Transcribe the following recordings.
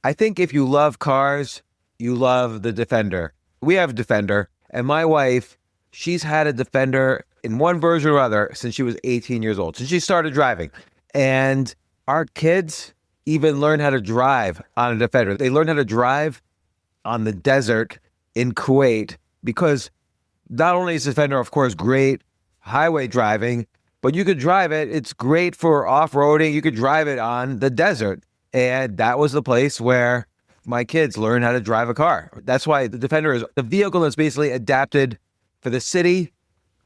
I think if you love cars, you love the Defender. We have a Defender, and my wife, she's had a Defender in one version or other since she was 18 years old, since she started driving. And our kids even learn how to drive on a Defender. They learn how to drive on the desert in Kuwait because not only is Defender, of course, great highway driving, but you could drive it. It's great for off-roading. You could drive it on the desert. And that was the place where my kids learned how to drive a car. That's why the Defender is the vehicle that's basically adapted for the city,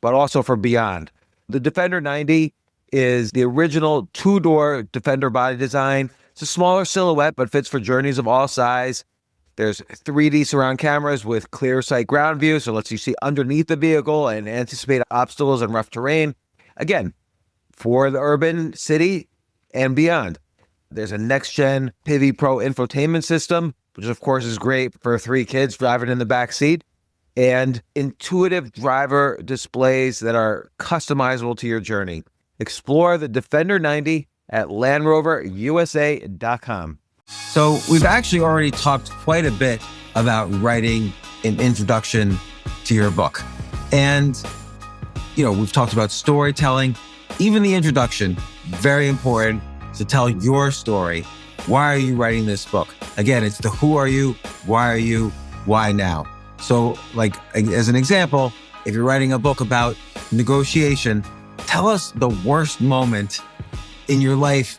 but also for beyond. The Defender 90 is the original two-door Defender body design. It's a smaller silhouette, but fits for journeys of all size. There's 3D surround cameras with clear sight ground view, so it lets you see underneath the vehicle and anticipate obstacles and rough terrain. Again, for the urban city and beyond. There's a next-gen Pivi Pro infotainment system, which of course is great for 3 kids driving in the back seat, and intuitive driver displays that are customizable to your journey. Explore the Defender 90 at LandRoverUSA.com. So we've actually already talked quite a bit about writing an introduction to your book. And, we've talked about storytelling, even the introduction, very important to tell your story. Why are you writing this book? Again, it's the who are you, why are you, why now? So as an example, if you're writing a book about negotiation, tell us the worst moment in your life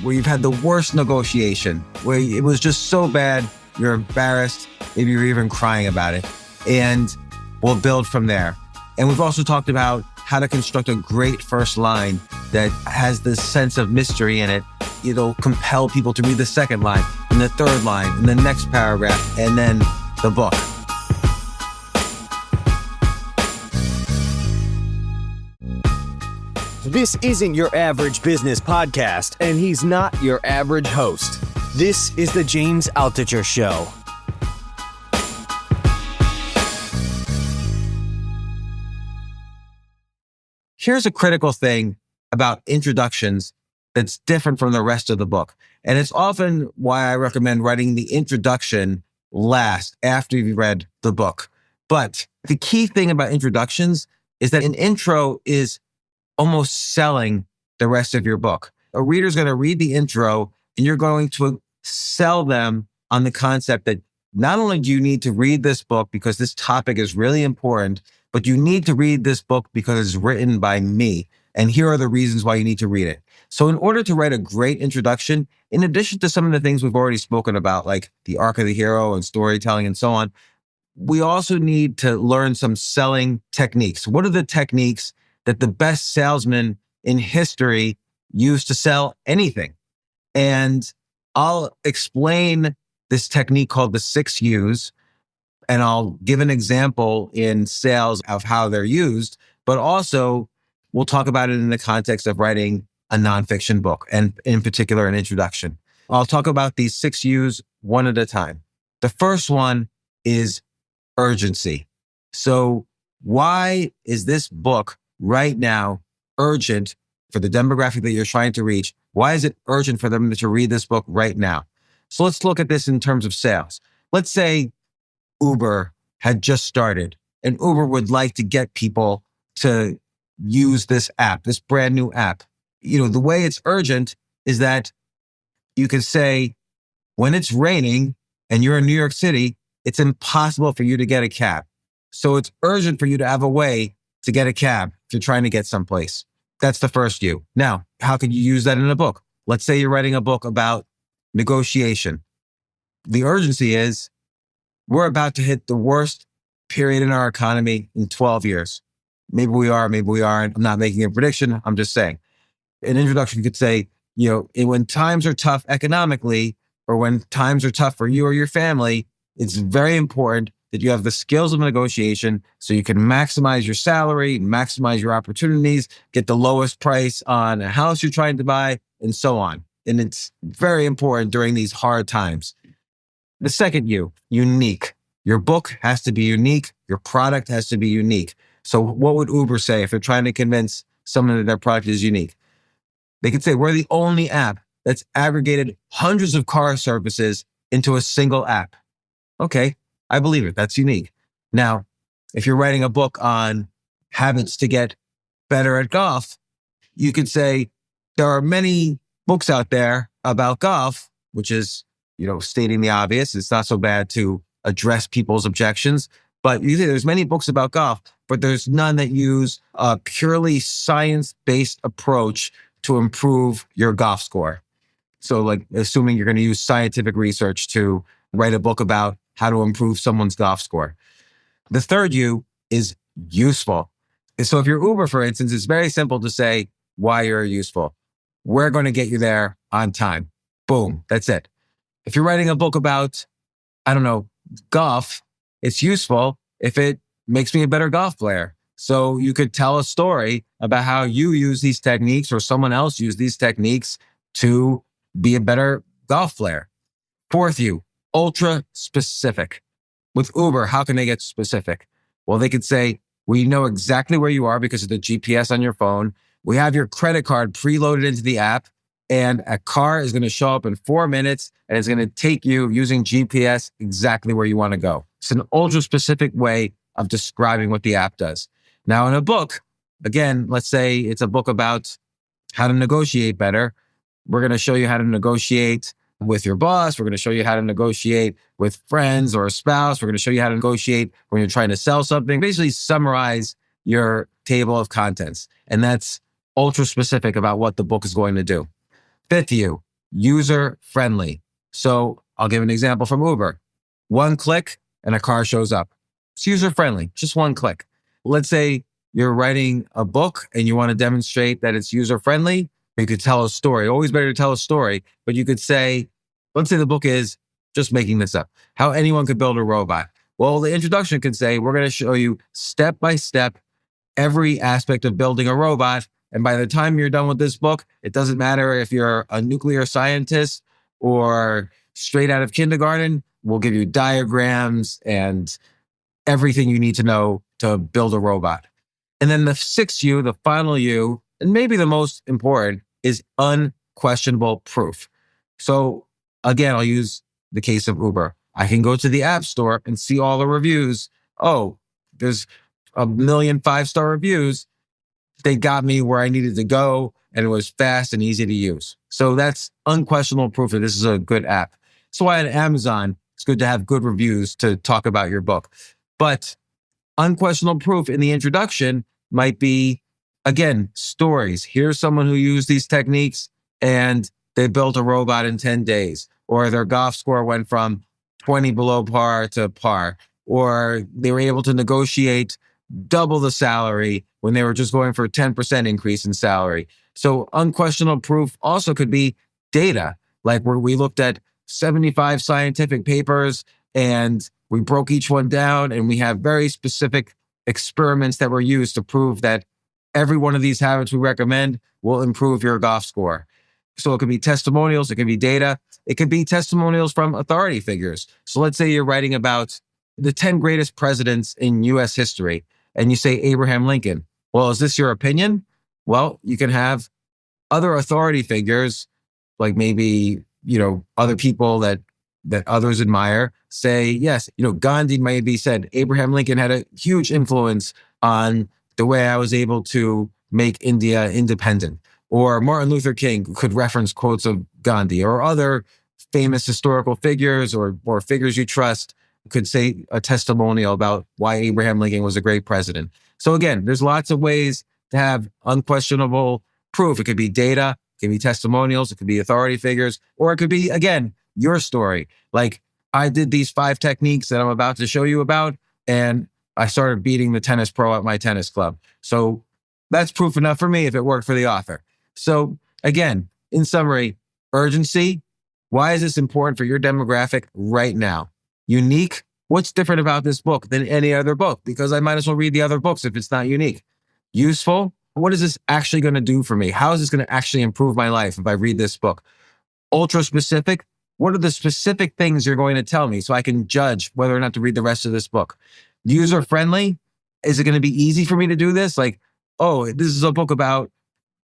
where you've had the worst negotiation, where it was just so bad, you're embarrassed, maybe you're even crying about it. And we'll build from there. And we've also talked about how to construct a great first line that has this sense of mystery in it. It'll compel people to read the second line, and the third line, and the next paragraph, and then the book. This isn't your average business podcast, and he's not your average host. This is the James Altucher Show. Here's a critical thing about introductions that's different from the rest of the book. And it's often why I recommend writing the introduction last, after you've read the book. But the key thing about introductions is that an intro is almost selling the rest of your book. A reader's going to read the intro, and you're going to sell them on the concept that not only do you need to read this book because this topic is really important, but you need to read this book because it's written by me. And here are the reasons why you need to read it. So in order to write a great introduction, in addition to some of the things we've already spoken about, like the arc of the hero and storytelling and so on, we also need to learn some selling techniques. What are the techniques that the best salesmen in history use to sell anything? And I'll explain this technique called the 6 U's, and I'll give an example in sales of how they're used, but also we'll talk about it in the context of writing a nonfiction book, and in particular, an introduction. I'll talk about these 6 U's one at a time. The first one is urgency. So why is this book right now urgent for the demographic that you're trying to reach? Why is it urgent for them to read this book right now? So let's look at this in terms of sales. Let's say Uber had just started, and Uber would like to get people to use this app, this brand new app. The way it's urgent is that you can say, when it's raining and you're in New York City, it's impossible for you to get a cab. So it's urgent for you to have a way to get a cab if you're trying to get someplace. That's the first U. Now, how can you use that in a book? Let's say you're writing a book about negotiation. The urgency is, we're about to hit the worst period in our economy in 12 years. Maybe we are, maybe we aren't. I'm not making a prediction. I'm just saying. An introduction could say, when times are tough economically, or when times are tough for you or your family, it's very important that you have the skills of negotiation so you can maximize your salary, maximize your opportunities, get the lowest price on a house you're trying to buy, and so on. And it's very important during these hard times. The second U, unique. Your book has to be unique. Your product has to be unique. So what would Uber say if they're trying to convince someone that their product is unique? They could say, we're the only app that's aggregated hundreds of car services into a single app. Okay, I believe it. That's unique. Now, if you're writing a book on habits to get better at golf, you could say there are many books out there about golf, which is, stating the obvious. It's not so bad to address people's objections, but you say there's many books about golf, but there's none that use a purely science-based approach to improve your golf score. So like assuming you're going to use scientific research to write a book about how to improve someone's golf score. The third U is useful. So if you're Uber, for instance, it's very simple to say why you're useful. We're going to get you there on time. Boom. That's it. If you're writing a book about, golf, it's useful if it makes me a better golf player. So you could tell a story about how you use these techniques or someone else used these techniques to be a better golf player. Fourth U, ultra specific. With Uber, how can they get specific? Well, they could say, we know exactly where you are because of the GPS on your phone. We have your credit card preloaded into the app, and a car is going to show up in 4 minutes, and it's going to take you using GPS exactly where you want to go. It's an ultra specific way of describing what the app does. Now, in a book, again, let's say it's a book about how to negotiate better. We're going to show you how to negotiate with your boss. We're going to show you how to negotiate with friends or a spouse. We're going to show you how to negotiate when you're trying to sell something. Basically summarize your table of contents. And that's ultra specific about what the book is going to do. Fifth U, user friendly. So I'll give an example from Uber. One click and a car shows up. It's user friendly, just one click. Let's say you're writing a book and you want to demonstrate that it's user friendly. You could tell a story. Always better to tell a story, but you could say, let's say the book is, just making this up, how anyone could build a robot. Well, the introduction could say, we're going to show you step by step every aspect of building a robot. And by the time you're done with this book, it doesn't matter if you're a nuclear scientist or straight out of kindergarten, we'll give you diagrams and everything you need to know to build a robot. And then the sixth U, the final U, and maybe the most important, is unquestionable proof. So again, I'll use the case of Uber. I can go to the App Store and see all the reviews. Oh, there's 1 million 5-star reviews. They got me where I needed to go, and it was fast and easy to use. So that's unquestionable proof that this is a good app. So why on Amazon, it's good to have good reviews to talk about your book. But unquestionable proof in the introduction might be, again, stories. Here's someone who used these techniques and they built a robot in 10 days, or their golf score went from 20 below par to par, or they were able to negotiate double the salary when they were just going for a 10% increase in salary. So unquestionable proof also could be data, like where we looked at 75 scientific papers and we broke each one down and we have very specific experiments that were used to prove that every one of these habits we recommend will improve your golf score. So it could be testimonials, it could be data, it could be testimonials from authority figures. So let's say you're writing about the 10 greatest presidents in US history, and you say Abraham Lincoln. Well, is this your opinion? Well, you can have other authority figures, like maybe, other people that others admire, say, yes, Gandhi maybe said Abraham Lincoln had a huge influence on the way I was able to make India independent. Or Martin Luther King could reference quotes of Gandhi, or other famous historical figures or figures you trust could say a testimonial about why Abraham Lincoln was a great president. So again, there's lots of ways to have unquestionable proof. It could be data, it could be testimonials, it could be authority figures, or it could be, again, your story. Like, I did these 5 techniques that I'm about to show you about, and I started beating the tennis pro at my tennis club. So that's proof enough for me if it worked for the author. So again, in summary, urgency. Why is this important for your demographic right now? Unique. What's different about this book than any other book? Because I might as well read the other books if it's not unique. Useful. What is this actually going to do for me? How is this going to actually improve my life if I read this book? Ultra specific. What are the specific things you're going to tell me so I can judge whether or not to read the rest of this book? User friendly. Is it going to be easy for me to do this? Like, oh, this is a book about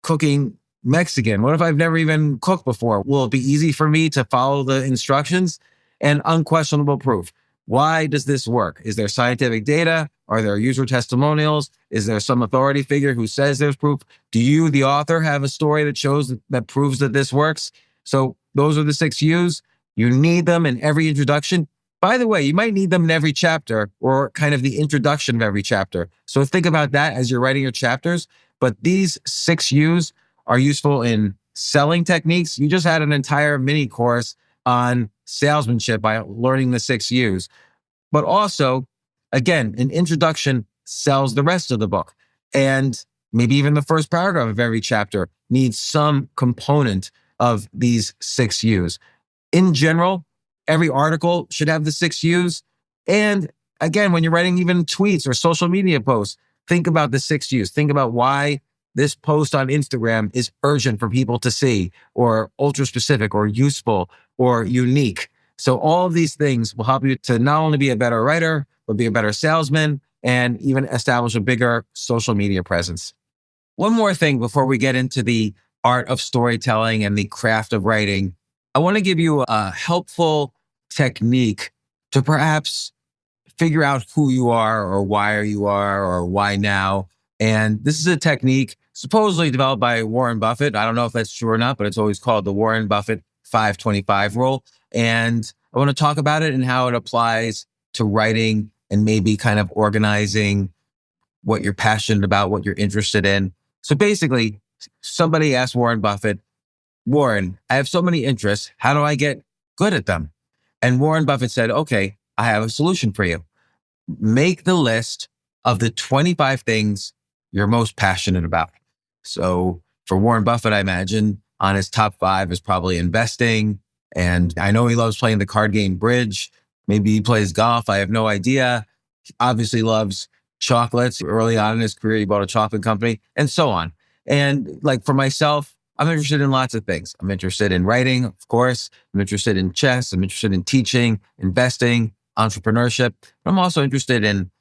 cooking Mexican. What if I've never even cooked before? Will it be easy for me to follow the instructions? and unquestionable proof. Why does this work? Is there scientific data? Are there user testimonials? Is there some authority figure who says there's proof? Do you, the author, have a story that shows that proves that this works? So those are the 6 U's. You need them in every introduction. By the way, you might need them in every chapter or kind of the introduction of every chapter. So think about that as you're writing your chapters. But these 6 U's are useful in selling techniques. You just had an entire mini course on salesmanship by learning the 6 U's. But also, again, an introduction sells the rest of the book. And maybe even the first paragraph of every chapter needs some component of these 6 U's. In general, every article should have the 6 U's. And again, when you're writing even tweets or social media posts, think about the 6 U's. Think about why this post on Instagram is urgent for people to see, or ultra specific, or useful, or unique. So all of these things will help you to not only be a better writer, but be a better salesman and even establish a bigger social media presence. One more thing before we get into the art of storytelling and the craft of writing, I want to give you a helpful technique to perhaps figure out who you are or why you are or why now. And this is a technique supposedly developed by Warren Buffett. I don't know if that's true or not, but it's always called the Warren Buffett 5-25 rule. And I want to talk about it and how it applies to writing and maybe kind of organizing what you're passionate about, what you're interested in. So basically, somebody asked Warren Buffett, Warren, I have so many interests. How do I get good at them? And Warren Buffett said, okay, I have a solution for you. Make the list of the 25 things you're most passionate about. So for Warren Buffett, I imagine on his top 5 is probably investing. And I know he loves playing the card game bridge. Maybe he plays golf. I have no idea. He obviously loves chocolates. Early on in his career, he bought a chocolate company and so on. And like for myself, I'm interested in lots of things. I'm interested in writing, of course. I'm interested in chess. I'm interested in teaching, investing, entrepreneurship. I'm also interested in,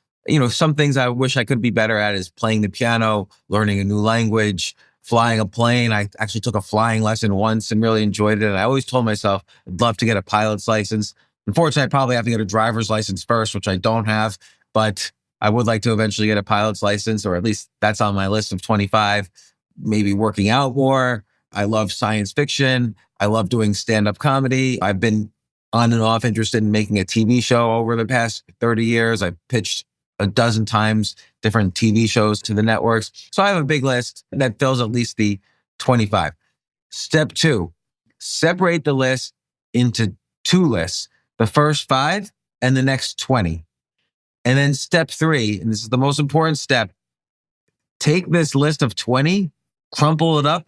some things I wish I could be better at is playing the piano, learning a new language, flying a plane. I actually took a flying lesson once and really enjoyed it. And I always told myself I'd love to get a pilot's license. Unfortunately, I probably have to get a driver's license first, which I don't have, but I would like to eventually get a pilot's license, or at least that's on my list of 25. Maybe working out more. I love science fiction. I love doing stand-up comedy. I've been on and off interested in making a TV show over the past 30 years. I've pitched a dozen times different TV shows to the networks. So I have a big list that fills at least the 25. Step 2, separate the list into 2 lists, the first 5 and the next 20. And then step 3, and this is the most important step, take this list of 20, crumple it up,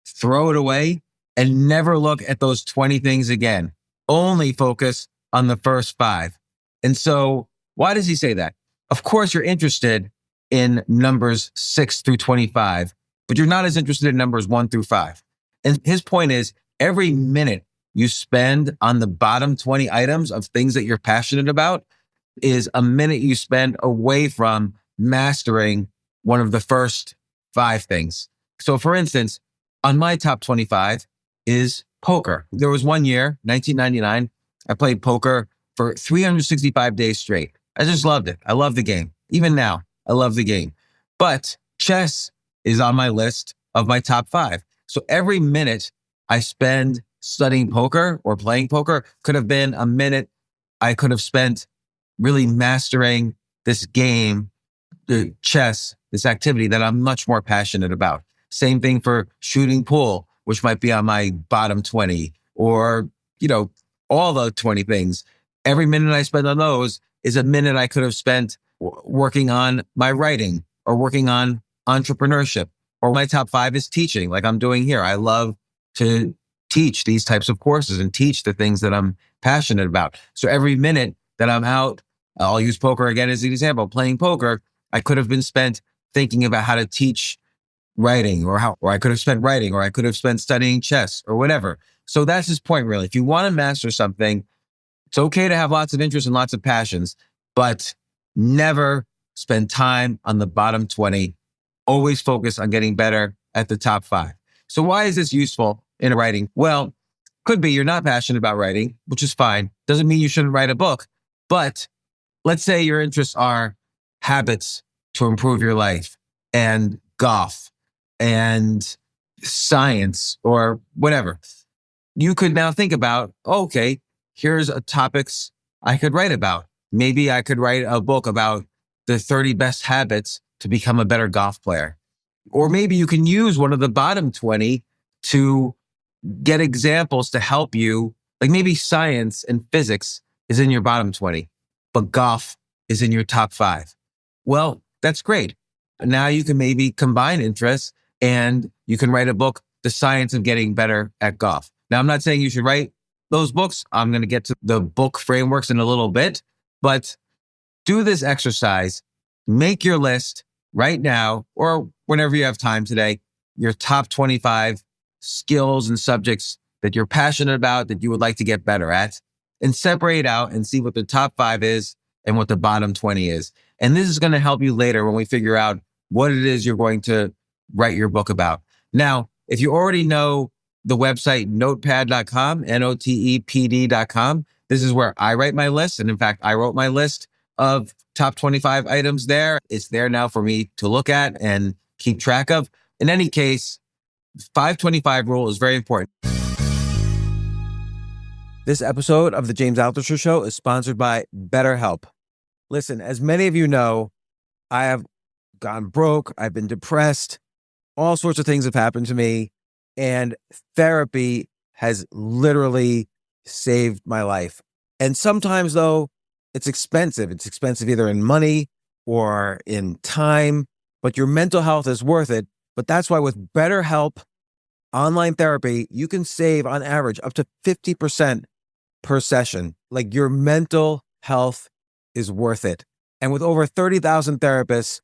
throw it away, and never look at those 20 things again. Only focus on the first 5. And so why does he say that? Of course, you're interested in numbers 6 through 25, but you're not as interested in numbers 1 through 5. And his point is every minute you spend on the bottom 20 items of things that you're passionate about is a minute you spend away from mastering one of the first 5 things. So for instance, on my top 25 is poker. There was one year, 1999, I played poker for 365 days straight. I just loved it. I love the game. Even now, I love the game. But chess is on my list of my top 5. So every minute I spend studying poker or playing poker could have been a minute I could have spent really mastering this game, the chess, this activity that I'm much more passionate about. Same thing for shooting pool, which might be on my bottom 20, or, all the 20 things. Every minute I spend on those is a minute I could have spent working on my writing or working on entrepreneurship. Or my top 5 is teaching, like I'm doing here. I love to teach these types of courses and teach the things that I'm passionate about. So every minute that I'm out, I'll use poker again as an example, playing poker, I could have been spent thinking about how to teach writing, or I could have spent writing, or I could have spent studying chess or whatever. So that's his point, really. If you want to master something, it's okay to have lots of interests and lots of passions, but never spend time on the bottom 20. Always focus on getting better at the top 5. So why is this useful in writing? Well, Could be you're not passionate about writing, which is fine. Doesn't mean you shouldn't write a book. But let's say your interests are habits to improve your life and golf and science or whatever. You could now think about, okay, here's topics I could write about. Maybe I could write a book about the 30 best habits to become a better golf player. Or maybe you can use one of the bottom 20 to get examples to help you. Like maybe science and physics is in your bottom 20, but golf is in your top 5. Well, that's great. Now you can maybe combine interests and you can write a book, The Science of Getting Better at Golf. Now, I'm not saying you should write those books. I'm going to get to the book frameworks in a little bit, but do this exercise. Make your list right now or whenever you have time today, your top 25 skills and subjects that you're passionate about that you would like to get better at, and separate out and see what the top 5 is and what the bottom 20 is. And this is going to help you later when we figure out what it is you're going to write your book about. Now, if you already know the website notepad.com, notepd.com, this is where I write my list. And in fact, I wrote my list of top 25 items there. It's there now for me to look at and keep track of. In any case, 525 rule is very important. This episode of the James Altucher Show is sponsored by BetterHelp. Listen, as many of you know, I have gone broke. I've been depressed. All sorts of things have happened to me. And therapy has literally saved my life. And sometimes, though, it's expensive. It's expensive either in money or in time, but your mental health is worth it. But that's why with BetterHelp online therapy, you can save on average up to 50% per session. Like your mental health is worth it. And with over 30,000 therapists,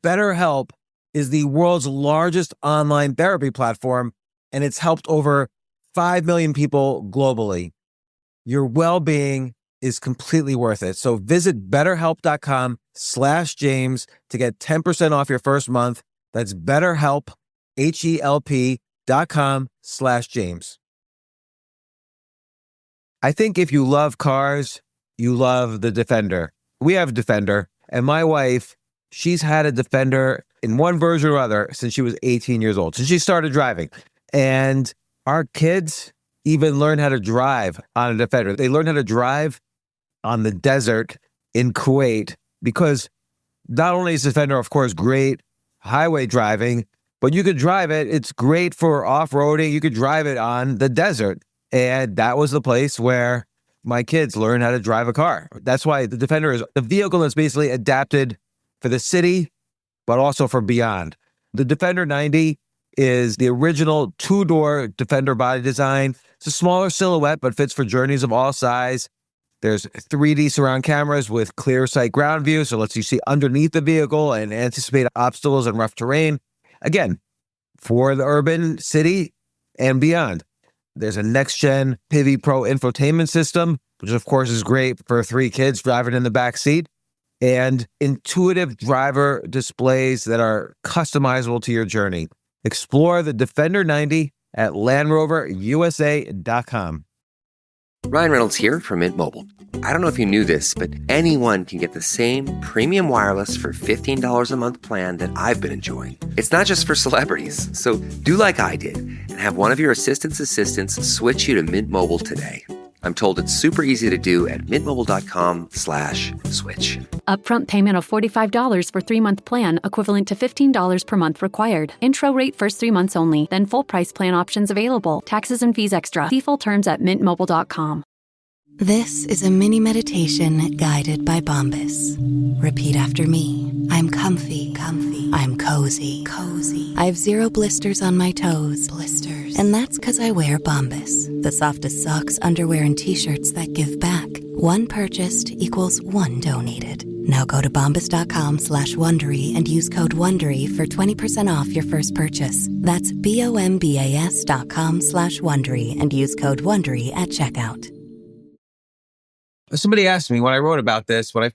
BetterHelp is the world's largest online therapy platform, and it's helped over 5 million people globally. Your well-being is completely worth it. So visit betterhelp.com/James to get 10% off your first month. That's BetterHelp, HELP.com/James. I think if you love cars, you love the Defender. We have Defender, and my wife, she's had a Defender in one version or other since she was 18 years old, since she started driving. And our kids even learn how to drive on a Defender. They learn how to drive on the desert in Kuwait because not only is Defender, of course, great highway driving, but you could drive it. It's great for off-roading. You could drive it on the desert. And that was the place where my kids learned how to drive a car. That's why the Defender is the vehicle that's basically adapted for the city, but also for beyond. The Defender 90 is the original 2-door Defender body design. It's a smaller silhouette, but fits for journeys of all size. There's 3D surround cameras with clear sight ground view, so it lets you see underneath the vehicle and anticipate obstacles and rough terrain. Again, for the urban city and beyond. There's a next-gen Pivi Pro infotainment system, which of course is great for 3 kids driving in the back seat, and intuitive driver displays that are customizable to your journey. Explore the Defender 90 at LandRoverUSA.com. Ryan Reynolds here from Mint Mobile. I don't know if you knew this, but anyone can get the same premium wireless for $15 a month plan that I've been enjoying. It's not just for celebrities. So do like I did and have one of your assistants switch you to Mint Mobile today. I'm told it's super easy to do at mintmobile.com/switch. Upfront payment of $45 for 3-month plan, equivalent to $15 per month required. Intro rate first 3 months only, then full price plan options available. Taxes and fees extra. See full terms at mintmobile.com. This is a mini meditation guided by Bombas. Repeat after me. I'm comfy. I'm cozy. I have 0 blisters on my toes. And that's because I wear Bombas, the softest socks, underwear, and t-shirts that give back. One purchased equals one donated. Now go to bombas.com/Wondery and use code Wondery for 20% off your first purchase. That's BOMBAS.com/Wondery and use code Wondery at checkout. Somebody asked me when I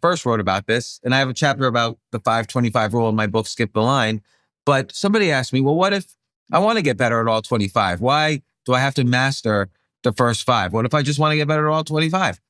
first wrote about this, and I have a chapter about the 525 rule in my book, Skip the Line. But somebody asked me, well, what if I want to get better at all 25? Why do I have to master the first 5? What if I just want to get better at all 25?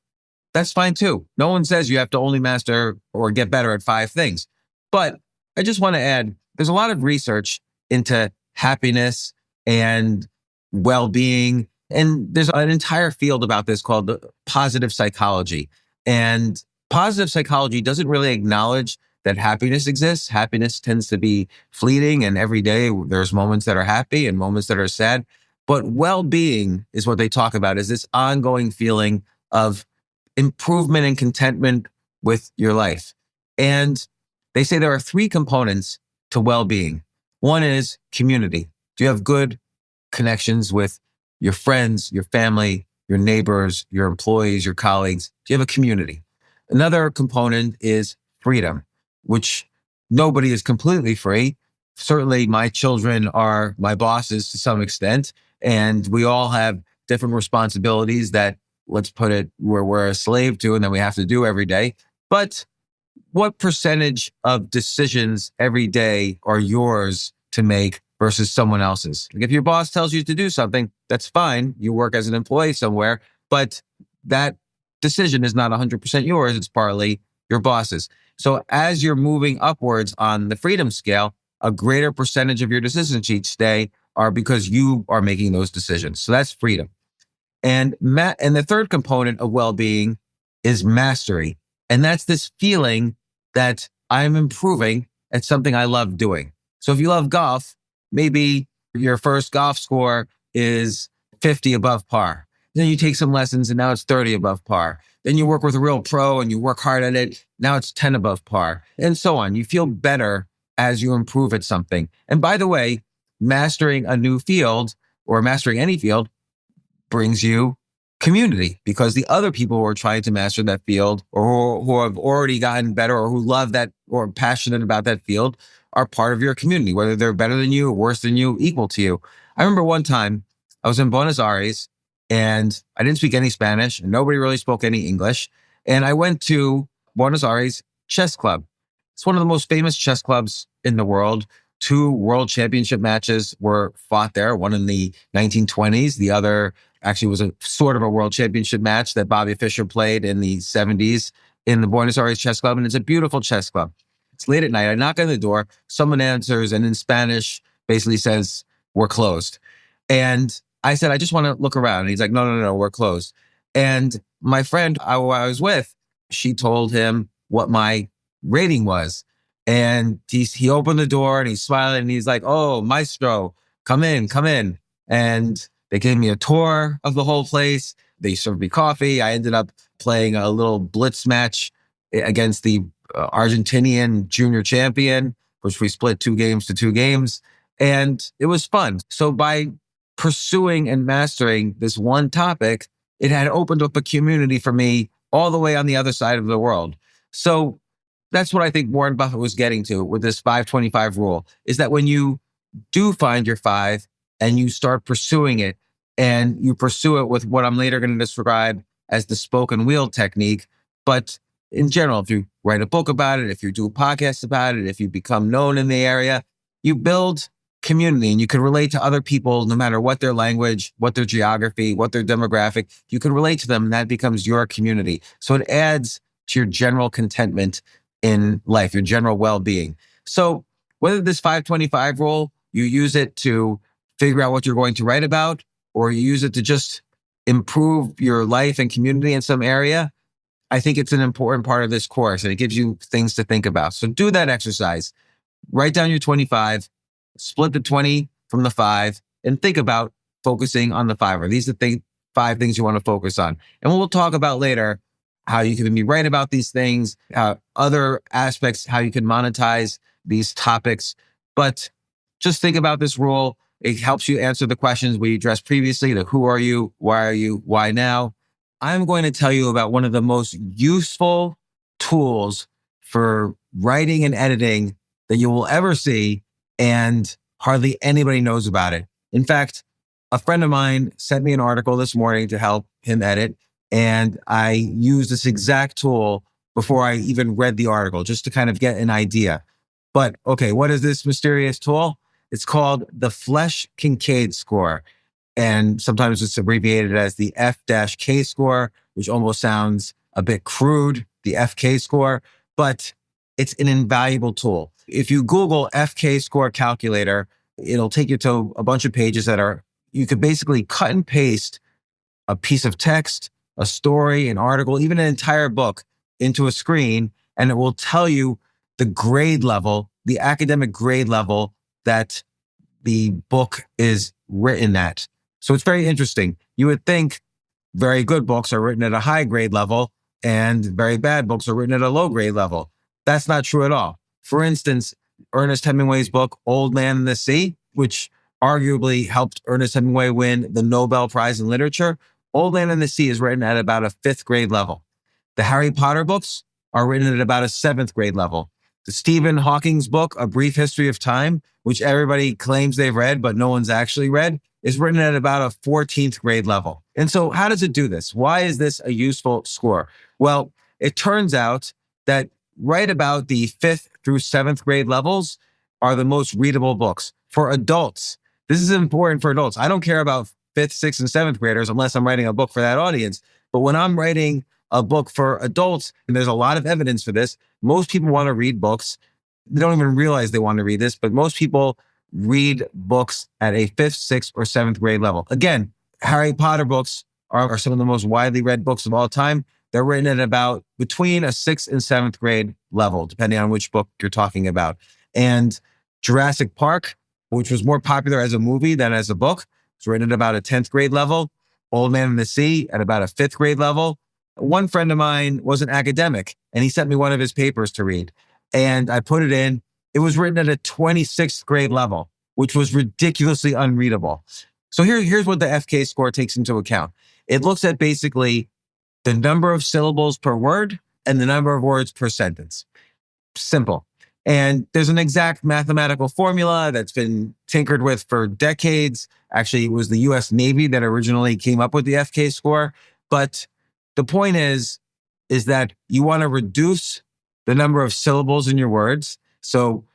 That's fine too. No one says you have to only master or get better at 5 things. But I just want to add, there's a lot of research into happiness and well-being. And there's an entire field about this called positive psychology. And positive psychology doesn't really acknowledge that happiness exists. Happiness tends to be fleeting, and every day there's moments that are happy and moments that are sad. But well-being is what they talk about, is this ongoing feeling of improvement and contentment with your life. And they say there are 3 components to well-being. One is community. Do you have good connections with your friends, your family, your neighbors, your employees, your colleagues? Do you have a community? Another component is freedom, which nobody is completely free. Certainly my children are my bosses to some extent, and we all have different responsibilities that, let's put it, we're a slave to and that we have to do every day. But what percentage of decisions every day are yours to make versus someone else's? Like if your boss tells you to do something, that's fine. You work as an employee somewhere, but that decision is not 100% yours. It's partly your boss's. So as you're moving upwards on the freedom scale, a greater percentage of your decisions each day are because you are making those decisions. So that's freedom. And the third component of well-being is mastery. And that's this feeling that I'm improving at something I love doing. So if you love golf, maybe your first golf score is 50 above par. Then you take some lessons and now it's 30 above par. Then you work with a real pro and you work hard at it. Now it's 10 above par, and so on. You feel better as you improve at something. And by the way, mastering a new field or mastering any field brings you community, because the other people who are trying to master that field, or who have already gotten better, or who love that or are passionate about that field, are part of your community, whether they're better than you, worse than you, equal to you. I remember one time I was in Buenos Aires and I didn't speak any Spanish and nobody really spoke any English. And I went to Buenos Aires Chess Club. It's one of the most famous chess clubs in the world. 2 world championship matches were fought there, one in the 1920s. The other actually was a sort of a world championship match that Bobby Fischer played in the 70s in the Buenos Aires Chess Club. And it's a beautiful chess club. It's late at night. I knock on the door. Someone answers and in Spanish basically says, "We're closed." And I said, "I just want to look around." And he's like, No, we're closed. And my friend I was with, she told him what my rating was. And he opened the door and he's smiling and he's like, "Oh, maestro, come in, come in." And they gave me a tour of the whole place. They served me coffee. I ended up playing a little blitz match against the Argentinian junior champion, which we split 2 games to 2 games. And it was fun. So by pursuing and mastering this one topic, it had opened up a community for me all the way on the other side of the world. So that's what I think Warren Buffett was getting to with this 5-25 rule, is that when you do find your 5 and you start pursuing it, and you pursue it with what I'm later going to describe as the spoken wheel technique. But in general, if you write a book about it, if you do a podcast about it, if you become known in the area, you build community and you can relate to other people no matter what their language, what their geography, what their demographic. You can relate to them and that becomes your community. So it adds to your general contentment in life, your general well-being. So whether this 5-25 rule, you use it to figure out what you're going to write about, or you use it to just improve your life and community in some area, I think it's an important part of this course and it gives you things to think about. So do that exercise. Write down your 25, split the 20 from the 5, and think about focusing on the 5. Or these are the 5 things you want to focus on. And we'll talk about later how you can be right about these things, other aspects, how you can monetize these topics. But just think about this rule. It helps you answer the questions we addressed previously, the who are you, why now? I'm going to tell you about one of the most useful tools for writing and editing that you will ever see, and hardly anybody knows about it. In fact, a friend of mine sent me an article this morning to help him edit, and I used this exact tool before I even read the article, just to kind of get an idea. But okay, what is this mysterious tool? It's called the Flesch-Kincaid score. And sometimes it's abbreviated as the F-K score, which almost sounds a bit crude, the FK score, but it's an invaluable tool. If you Google FK score calculator, it'll take you to a bunch of pages you could basically cut and paste a piece of text, a story, an article, even an entire book into a screen, and it will tell you the grade level, the academic grade level that the book is written at. So it's very interesting. You would think very good books are written at a high grade level and very bad books are written at a low grade level. That's not true at all. For instance, Ernest Hemingway's book, Old Man and the Sea, which arguably helped Ernest Hemingway win the Nobel Prize in Literature, Old Man and the Sea is written at about a 5th grade level. The Harry Potter books are written at about a 7th grade level. The Stephen Hawking's book, A Brief History of Time, which everybody claims they've read, but no one's actually read, is written at about a 14th grade level. And so how does it do this? Why is this a useful score? Well, it turns out that right about the 5th through 7th grade levels are the most readable books for adults. This is important for adults. I don't care about 5th, 6th, and 7th graders unless I'm writing a book for that audience. But when I'm writing a book for adults, and there's a lot of evidence for this, most people want to read books. They don't even realize they want to read this, but most people read books at a 5th, 6th, or 7th grade level. Again, Harry Potter books are some of the most widely read books of all time. They're written at about between a 6th and 7th grade level, depending on which book you're talking about. And Jurassic Park, which was more popular as a movie than as a book, was written at about a 10th grade level. Old Man and the Sea at about a 5th grade level. One friend of mine was an academic, and he sent me one of his papers to read. And I put it in. It was written at a 26th grade level, which was ridiculously unreadable. So here's what the FK score takes into account. It looks at basically the number of syllables per word and the number of words per sentence. Simple. And there's an exact mathematical formula that's been tinkered with for decades. Actually, it was the US Navy that originally came up with the FK score. But the point is that you want to reduce the number of syllables in your words. So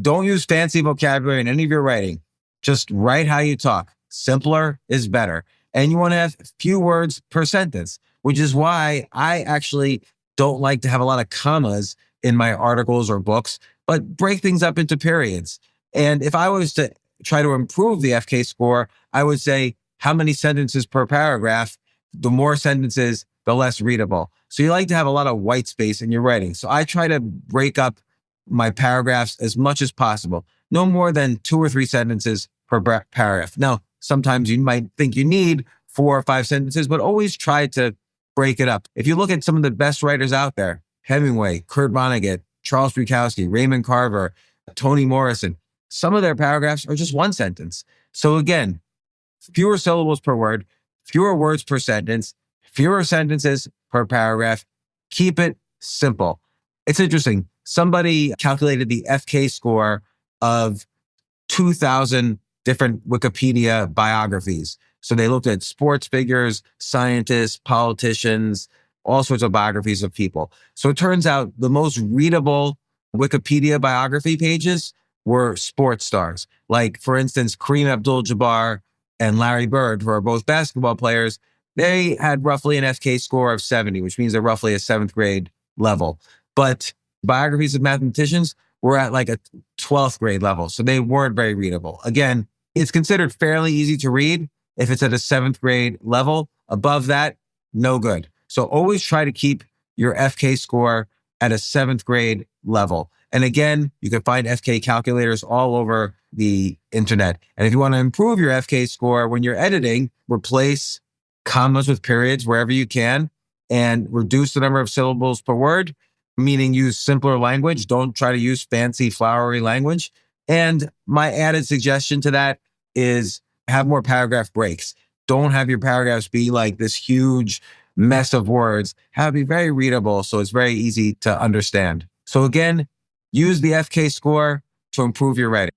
don't use fancy vocabulary in any of your writing. Just write how you talk. Simpler is better. And you want to have few words per sentence, which is why I actually don't like to have a lot of commas in my articles or books, but break things up into periods. And if I was to try to improve the FK score, I would say how many sentences per paragraph. The more sentences, the less readable. So you like to have a lot of white space in your writing. So I try to break up my paragraphs as much as possible. No more than 2 or 3 sentences per paragraph. Now, sometimes you might think you need 4 or 5 sentences, but always try to break it up. If you look at some of the best writers out there, Hemingway, Kurt Vonnegut, Charles Bukowski, Raymond Carver, Toni Morrison, some of their paragraphs are just 1 sentence. So again, fewer syllables per word, fewer words per sentence, fewer sentences per paragraph. Keep it simple. It's interesting. Somebody calculated the FK score of 2,000 different Wikipedia biographies. So they looked at sports figures, scientists, politicians, all sorts of biographies of people. So it turns out the most readable Wikipedia biography pages were sports stars. Like, for instance, Kareem Abdul-Jabbar and Larry Bird, who are both basketball players, they had roughly an FK score of 70, which means they're roughly a 7th grade level. But biographies of mathematicians were at like a 12th grade level, so they weren't very readable. Again, it's considered fairly easy to read if it's at a 7th grade level. Above that, no good. So always try to keep your FK score at a 7th grade level. And again, you can find FK calculators all over the internet. And if you want to improve your FK score when you're editing, replace commas with periods wherever you can and reduce the number of syllables per word, meaning use simpler language. Don't try to use fancy, flowery language. And my added suggestion to that is have more paragraph breaks. Don't have your paragraphs be like this huge mess of words. Have it be very readable so it's very easy to understand. So again, use the FK score to improve your writing.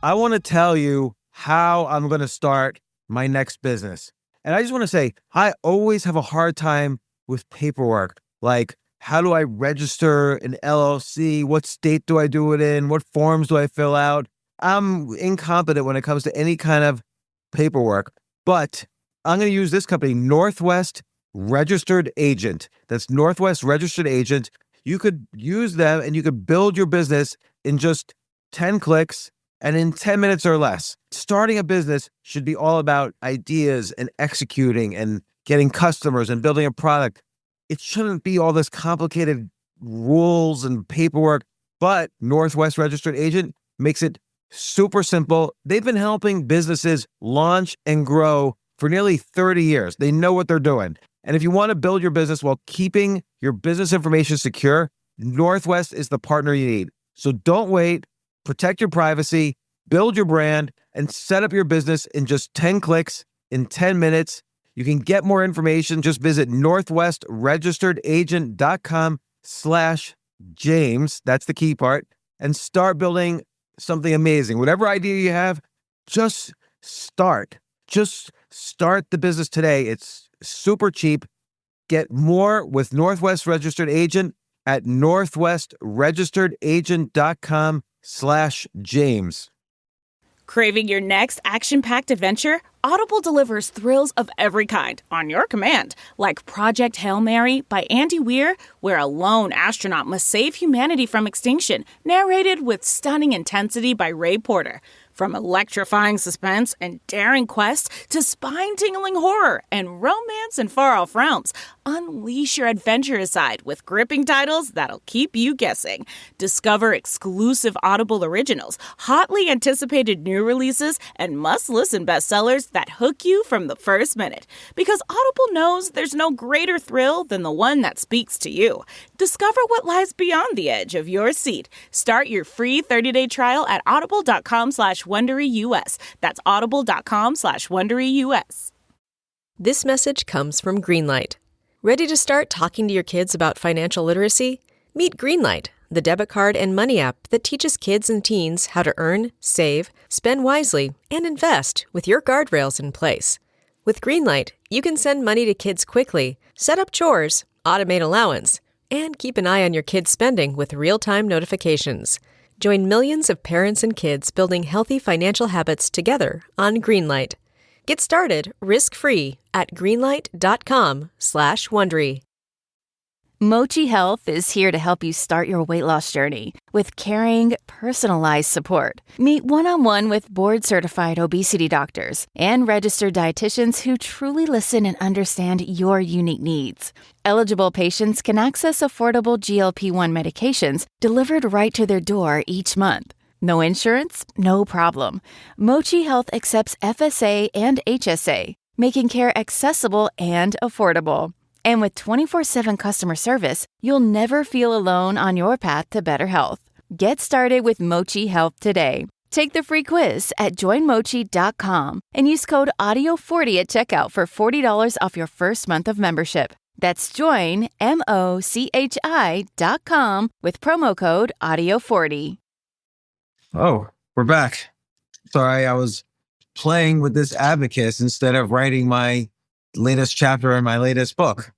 I want to tell you how I'm going to start my next business. And I just want to say, I always have a hard time with paperwork. Like, how do I register an LLC? What state do I do it in? What forms do I fill out? I'm incompetent when it comes to any kind of paperwork, but I'm going to use this company, Northwest Registered Agent. That's Northwest Registered Agent. You could use them and you could build your business in just 10 clicks and in 10 minutes or less. Starting a business should be all about ideas and executing and getting customers and building a product. It shouldn't be all this complicated rules and paperwork, but Northwest Registered Agent makes it super simple. They've been helping businesses launch and grow for nearly 30 years. They know what they're doing. And if you want to build your business while keeping your business information secure, Northwest is the partner you need. So don't wait. Protect your privacy, build your brand, and set up your business in just 10 clicks in 10 minutes. You can get more information. Just visit northwestregisteredagent.com/James. That's the key part. And start building something amazing. Whatever idea you have, just start. Just start the business today. It's super cheap. Get more with Northwest Registered Agent at northwestregisteredagent.com/James. Craving your next action-packed adventure? Audible delivers thrills of every kind on your command, like Project Hail Mary by Andy Weir, where a lone astronaut must save humanity from extinction, narrated with stunning intensity by Ray Porter. From electrifying suspense and daring quest to spine-tingling horror and romance in far-off realms, unleash your adventurous side with gripping titles that'll keep you guessing. Discover exclusive Audible originals, hotly anticipated new releases, and must-listen bestsellers that hook you from the first minute. Because Audible knows there's no greater thrill than the one that speaks to you. Discover what lies beyond the edge of your seat. Start your free 30-day trial at audible.com/WonderyUS. That's audible.com/WonderyUS. This message comes from Greenlight. Ready to start talking to your kids about financial literacy? Meet Greenlight, the debit card and money app that teaches kids and teens how to earn, save, spend wisely, and invest with your guardrails in place. With Greenlight, you can send money to kids quickly, set up chores, automate allowance, and keep an eye on your kids' spending with real-time notifications. Join millions of parents and kids building healthy financial habits together on Greenlight. Get started risk-free at greenlight.com/Wondery. Mochi Health is here to help you start your weight loss journey with caring, personalized support. Meet one-on-one with board-certified obesity doctors and registered dietitians who truly listen and understand your unique needs. Eligible patients can access affordable GLP-1 medications delivered right to their door each month. No insurance? No problem. Mochi Health accepts FSA and HSA, making care accessible and affordable. And with 24/7 customer service, you'll never feel alone on your path to better health. Get started with Mochi Health today. Take the free quiz at joinmochi.com and use code AUDIO40 at checkout for $40 off your first month of membership. That's joinmochi.com with promo code AUDIO40. Oh, we're back. Sorry, I was playing with this abacus instead of writing my latest chapter in my latest book.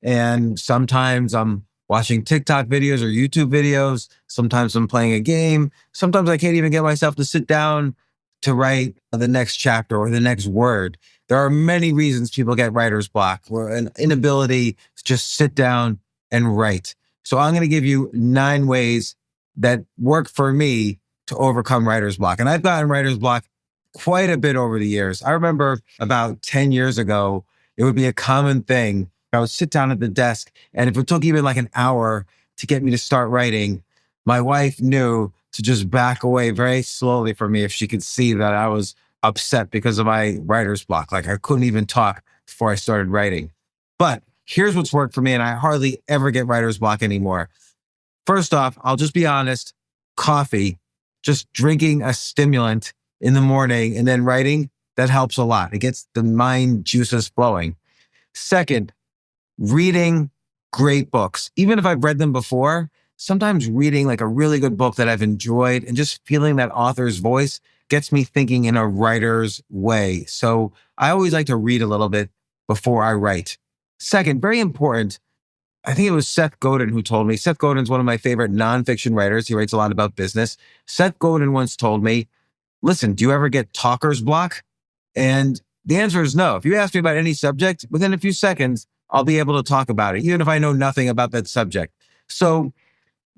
And sometimes I'm watching TikTok videos or YouTube videos. Sometimes I'm playing a game. Sometimes I can't even get myself to sit down to write the next chapter or the next word. There are many reasons people get writer's block, or an inability to just sit down and write. So I'm going to give you 9 ways that work for me to overcome writer's block. And I've gotten writer's block quite a bit over the years. I remember about 10 years ago, it would be a common thing. I would sit down at the desk, and if it took even like an hour to get me to start writing, my wife knew to just back away very slowly from me if she could see that I was upset because of my writer's block. Like I couldn't even talk before I started writing. But here's what's worked for me, and I hardly ever get writer's block anymore. First off, I'll just be honest, coffee, just drinking a stimulant in the morning and then writing, that helps a lot. It gets the mind juices flowing. Second, reading great books. Even if I've read them before, sometimes reading like a really good book that I've enjoyed and just feeling that author's voice gets me thinking in a writer's way. So I always like to read a little bit before I write. Second, very important, I think it was Seth Godin who told me. Seth Godin's one of my favorite nonfiction writers. He writes a lot about business. Seth Godin once told me, listen, do you ever get talker's block? And the answer is no. If you ask me about any subject, within a few seconds, I'll be able to talk about it, even if I know nothing about that subject. So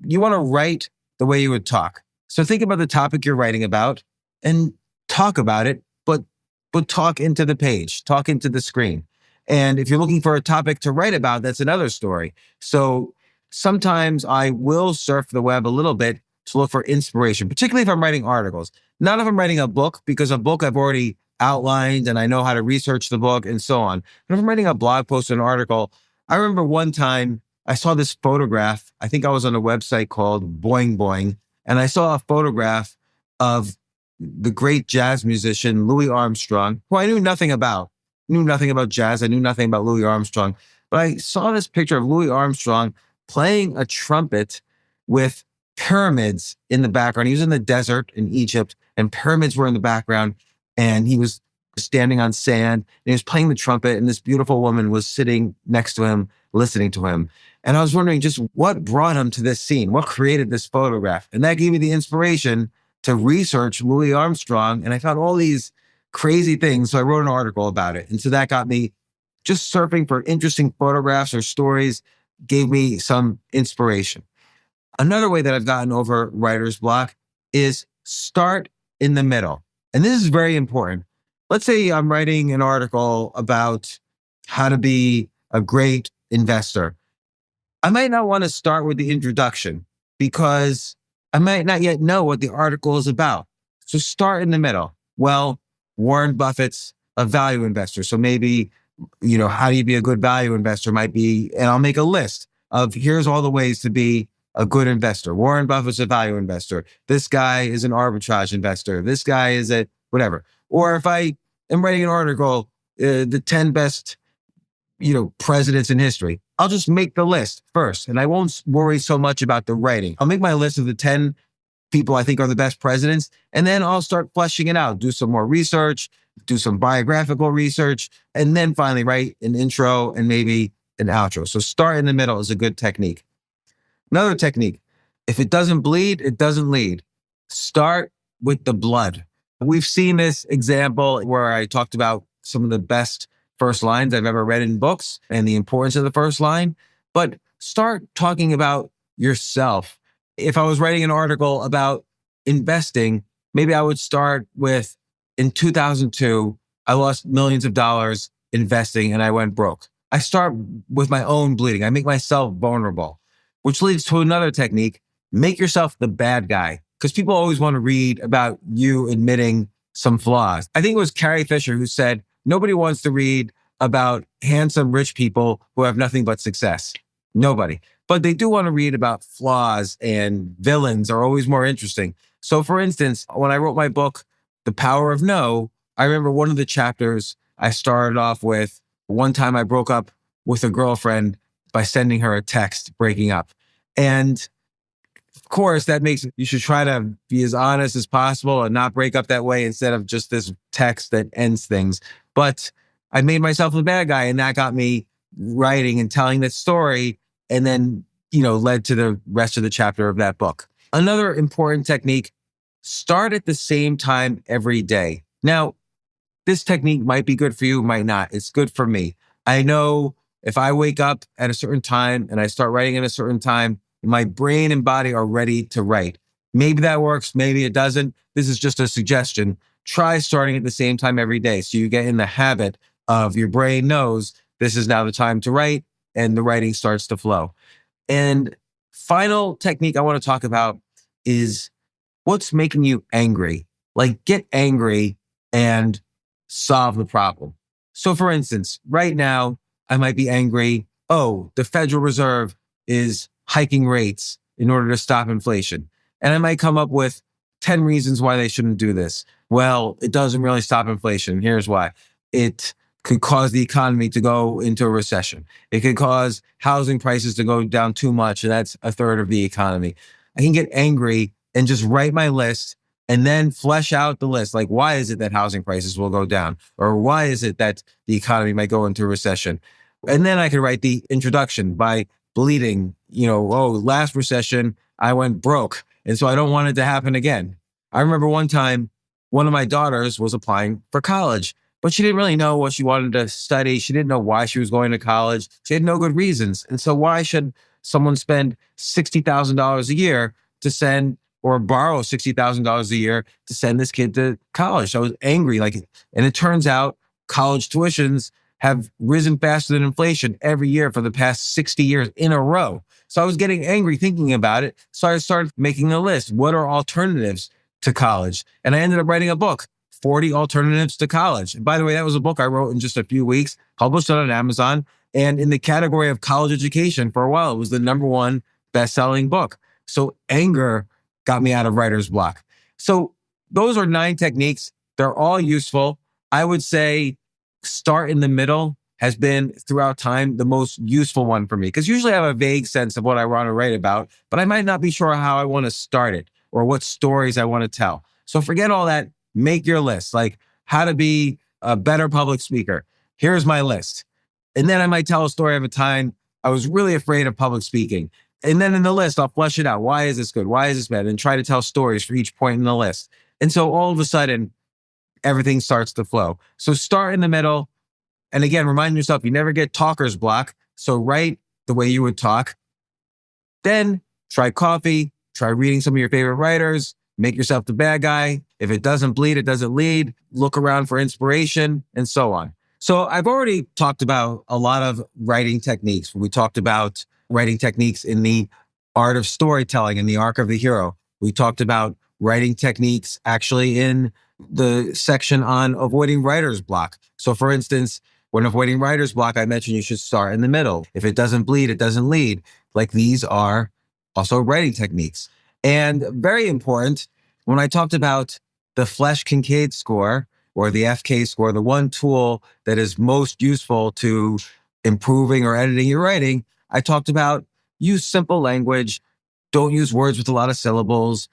you want to write the way you would talk. So think about the topic you're writing about and talk about it, but talk into the page, talk into the screen. And if you're looking for a topic to write about, that's another story. So sometimes I will surf the web a little bit to look for inspiration, particularly if I'm writing articles. Not if I'm writing a book, because a book I've already outlined and I know how to research the book and so on. But if I'm writing a blog post or an article, I remember one time I saw this photograph. I think I was on a website called Boing Boing, and I saw a photograph of the great jazz musician Louis Armstrong, who I knew nothing about. Knew nothing about jazz. I knew nothing about Louis Armstrong. But I saw this picture of Louis Armstrong playing a trumpet with pyramids in the background. He was in the desert in Egypt, and pyramids were in the background. And he was standing on sand, and he was playing the trumpet, and this beautiful woman was sitting next to him, listening to him. And I was wondering just what brought him to this scene, what created this photograph. And that gave me the inspiration to research Louis Armstrong. And I found all these crazy things. So I wrote an article about it. And so that got me just surfing for interesting photographs or stories, gave me some inspiration. Another way that I've gotten over writer's block is start in the middle. And this is very important. Let's say I'm writing an article about how to be a great investor. I might not want to start with the introduction because I might not yet know what the article is about. So start in the middle. Well, Warren Buffett's a value investor. So maybe, how do you be a good value investor might be, and I'll make a list of here's all the ways to be a good investor. Warren Buffett's a value investor. This guy is an arbitrage investor. This guy is a whatever. Or if I am writing an article, the 10 best, presidents in history, I'll just make the list first. And I won't worry so much about the writing. I'll make my list of the 10 people I think are the best presidents, and then I'll start fleshing it out, do some more research, do some biographical research, and then finally write an intro and maybe an outro. So start in the middle is a good technique. Another technique, if it doesn't bleed, it doesn't lead. Start with the blood. We've seen this example where I talked about some of the best first lines I've ever read in books and the importance of the first line, but start talking about yourself. If I was writing an article about investing, maybe I would start with, in 2002, I lost millions of dollars investing and I went broke. I start with my own bleeding. I make myself vulnerable, which leads to another technique. Make yourself the bad guy, because people always want to read about you admitting some flaws. I think it was Carrie Fisher who said, nobody wants to read about handsome, rich people who have nothing but success. Nobody. But they do want to read about flaws, and villains are always more interesting. So for instance, when I wrote my book, The Power of No, I remember one of the chapters I started off with, one time I broke up with a girlfriend by sending her a text breaking up. And of course, that makes you should try to be as honest as possible and not break up that way instead of just this text that ends things. But I made myself the bad guy, and that got me writing and telling that story, and then, led to the rest of the chapter of that book. Another important technique, start at the same time every day. Now, this technique might be good for you, might not. It's good for me. I know if I wake up at a certain time and I start writing at a certain time, my brain and body are ready to write. Maybe that works, maybe it doesn't. This is just a suggestion. Try starting at the same time every day so you get in the habit of your brain knows this is now the time to write, and the writing starts to flow. And final technique I want to talk about is what's making you angry. Like, get angry and solve the problem. So for instance, right now, I might be angry. Oh, the Federal Reserve is hiking rates in order to stop inflation. And I might come up with 10 reasons why they shouldn't do this. Well, it doesn't really stop inflation. Here's why. It could cause the economy to go into a recession. It could cause housing prices to go down too much, and that's a third of the economy. I can get angry and just write my list and then flesh out the list. Like, why is it that housing prices will go down? Or why is it that the economy might go into a recession? And then I could write the introduction by bleeding, last recession, I went broke. And so I don't want it to happen again. I remember one time one of my daughters was applying for college, but she didn't really know what she wanted to study. She didn't know why she was going to college. She had no good reasons. And so why should someone spend $60,000 a year to send or borrow $60,000 a year to send this kid to college? So I was angry. And it turns out college tuitions have risen faster than inflation every year for the past 60 years in a row. So I was getting angry thinking about it. So I started making a list. What are alternatives to college? And I ended up writing a book, 40 Alternatives to College. And by the way, that was a book I wrote in just a few weeks, published it on Amazon. And in the category of college education for a while, it was the #1 best-selling book. So anger got me out of writer's block. So those are 9 techniques. They're all useful. I would say start in the middle has been throughout time the most useful one for me, because usually I have a vague sense of what I want to write about, but I might not be sure how I want to start it or what stories I want to tell. So forget all that. Make your list, like how to be a better public speaker. Here's my list. And then I might tell a story of a time I was really afraid of public speaking. And then in the list, I'll flesh it out. Why is this good? Why is this bad? And try to tell stories for each point in the list. And so all of a sudden, everything starts to flow. So start in the middle. And again, remind yourself, you never get talker's block. So write the way you would talk. Then try coffee, try reading some of your favorite writers, make yourself the bad guy. If it doesn't bleed, it doesn't lead. Look around for inspiration and so on. So I've already talked about a lot of writing techniques. We talked about writing techniques in the art of storytelling and the arc of the hero. We talked about writing techniques actually in the section on avoiding writer's block. So for instance, when avoiding writer's block, I mentioned you should start in the middle. If it doesn't bleed, it doesn't lead. Like these are also writing techniques. And very important, when I talked about the Flesch-Kincaid score or the FK score, the one tool that is most useful to improving or editing your writing, I talked about use simple language, don't use words with a lot of syllables,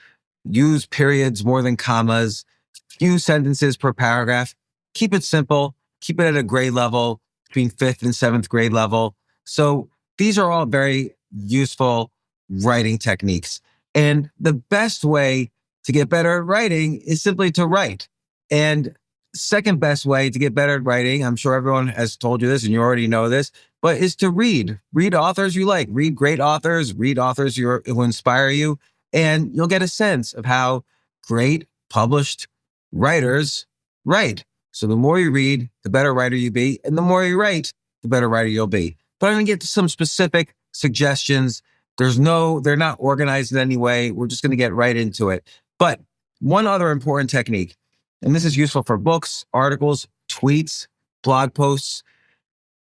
use periods more than commas, few sentences per paragraph, keep it simple, keep it at a grade level between 5th and 7th grade level. So these are all very useful writing techniques. And the best way to get better at writing is simply to write. And second best way to get better at writing, I'm sure everyone has told you this and you already know this, but is to read. Read authors you like. Read great authors. Read authors who inspire you. And you'll get a sense of how great published writers write. So the more you read, the better writer you be. And the more you write, the better writer you'll be. But I'm going to get to some specific suggestions. They're not organized in any way. We're just going to get right into it. But one other important technique, and this is useful for books, articles, tweets, blog posts.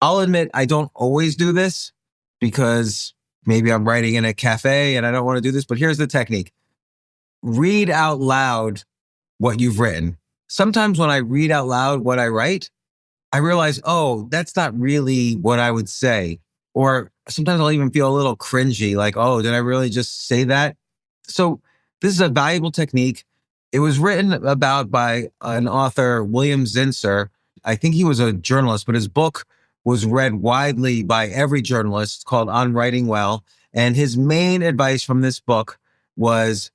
I'll admit I don't always do this because maybe I'm writing in a cafe and I don't want to do this, but here's the technique. Read out loud what you've written. Sometimes when I read out loud what I write, I realize, oh, that's not really what I would say. Or sometimes I'll even feel a little cringy, like, oh, did I really just say that? So this is a valuable technique. It was written about by an author, William Zinsser. I think he was a journalist, but his book was read widely by every journalist, called On Writing Well. And his main advice from this book was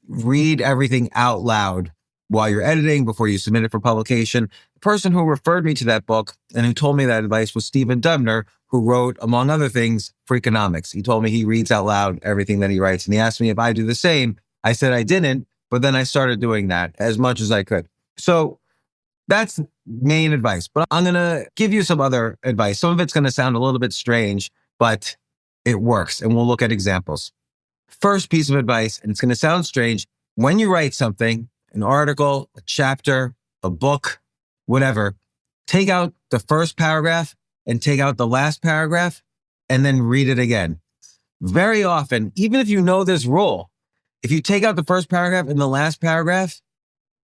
read everything out loud while you're editing, before you submit it for publication. The person who referred me to that book and who told me that advice was Stephen Dubner, who wrote, among other things, Freakonomics. He told me he reads out loud everything that he writes. And he asked me if I do the same. I said I didn't, but then I started doing that as much as I could. So that's main advice. But I'm going to give you some other advice. Some of it's going to sound a little bit strange, but it works. And we'll look at examples. First piece of advice, and it's going to sound strange, when you write something, an article, a chapter, a book, whatever, take out the first paragraph and take out the last paragraph and then read it again. Very often, even if you know this rule, if you take out the first paragraph and the last paragraph,